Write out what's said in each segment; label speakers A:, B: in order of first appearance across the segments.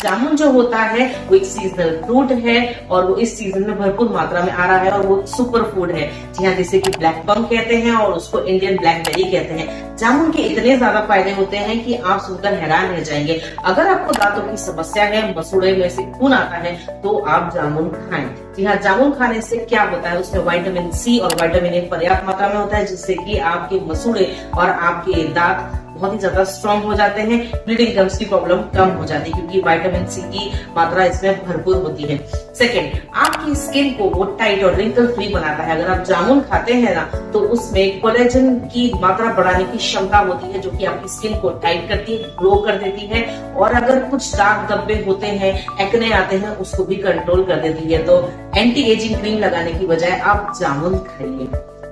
A: जामुन जो होता है वो एक सीजनल फ्रूट है और वो इस सीजन में भरपूर मात्रा में आ रहा है और वो सुपर फूड है। जी हाँ, जैसे कि ब्लैक पम कहते हैं और उसको इंडियन ब्लैकबेरी कहते हैं। जामुन के इतने ज्यादा फायदे होते हैं कि आप सुनकर हैरान रह जाएंगे। अगर आपको दांतों की समस्या है, मसूड़े में से खून आता है, तो आप जामुन खाएं। जी हाँ, जामुन खाने से क्या होता है, उसमें विटामिन सी और विटामिन ए पर्याप्त मात्रा में होता है, जिससे कि आपके मसूड़े और आपके दांत बहुत ही ज्यादा स्ट्रॉन्ग हो जाते हैं। ब्लीडिंग गम्स की प्रॉब्लम कम हो जाती है क्योंकि विटामिन सी की मात्रा इसमें भरपूर होती है। सेकेंड, आपकी स्किन को वो टाइट और रिंकल फ्री बनाता है। अगर आप जामुन खाते हैं ना, तो उसमें कोलेजन की मात्रा बढ़ाने की क्षमता होती है, जो कि आपकी स्किन को टाइट करती है, ग्लो कर देती है। और अगर कुछ दाग धब्बे होते हैं, एक्ने आते हैं, उसको भी कंट्रोल कर देती है। तो एंटी एजिंग क्रीम लगाने की बजाय आप जामुन खाइए।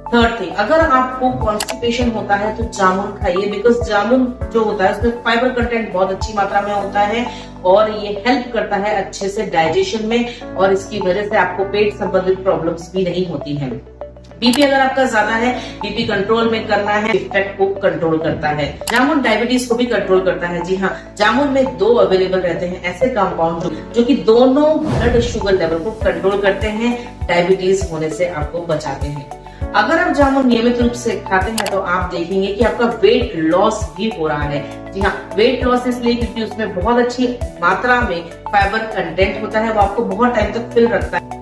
A: थर्ड थिंग, अगर आपको कॉन्स्टिपेशन होता है तो जामुन खाइए, बिकॉज जामुन जो होता है उसमें फाइबर कंटेंट बहुत अच्छी मात्रा में होता है और ये हेल्प करता है अच्छे से डाइजेशन में, और इसकी वजह से आपको पेट संबंधित प्रॉब्लम्स भी नहीं होती हैं। बीपी अगर आपका ज्यादा है, बीपी कंट्रोल में करना है, फैट को कंट्रोल करता है। जामुन डायबिटीज को भी कंट्रोल करता है। जी हाँ, जामुन में 2 अवेलेबल रहते हैं ऐसे कंपाउंड जो कि दोनों ब्लड शुगर लेवल को कंट्रोल करते हैं, डायबिटीज होने से आपको बचाते हैं। अगर आप जामुन नियमित रूप से खाते हैं तो आप देखेंगे कि आपका वेट लॉस भी हो रहा है। जी हाँ, वेट लॉस इसलिए क्योंकि उसमें बहुत अच्छी मात्रा में फाइबर कंटेंट होता है, वो आपको बहुत टाइम तक फिल रखता है।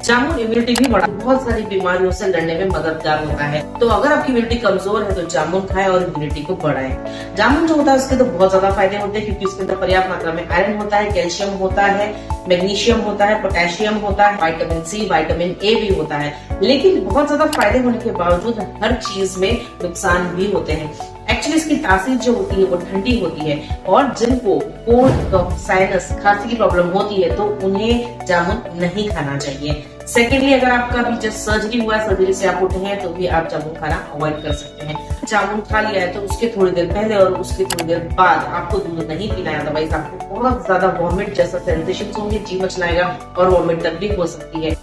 A: जामुन इम्यूनिटी भी बढ़ा, बहुत सारी बीमारियों से लड़ने में मददगार होता है। तो अगर आपकी इम्यूनिटी कमजोर है तो जामुन खाएं और इम्यूनिटी को बढ़ाएं। जामुन जो होता है उसके तो बहुत ज्यादा फायदे होते हैं क्योंकि उसके अंदर पर्याप्त मात्रा में आयरन होता है, कैल्शियम होता है, मैग्नीशियम होता है, पोटेशियम होता है, विटामिन सी, विटामिन ए भी होता है। लेकिन बहुत ज्यादा फायदे होने के बावजूद हर चीज में नुकसान भी होते हैं। एक्चुअली इसकी तासीर जो होती है वो ठंडी होती है और जिनको कोल्ड, कफ, साइनस, खांसी की प्रॉब्लम होती है तो उन्हें जामुन नहीं खाना चाहिए। सेकेंडली, अगर आपका भी जस्ट सर्जरी हुआ है, सर्जरी से आप उठे हैं, तो भी आप जामुन खाना अवॉइड कर सकते हैं। जामुन खा लिया है तो उसके थोड़ी देर पहले और उसके थोड़ी देर बाद आपको दूध नहीं पीना है, अदरवाइज आपको बहुत ज्यादा वॉमिट जैसा सेंसेशन होंगे, जी मचलाएगा और वॉमिट तक भी हो सकती है।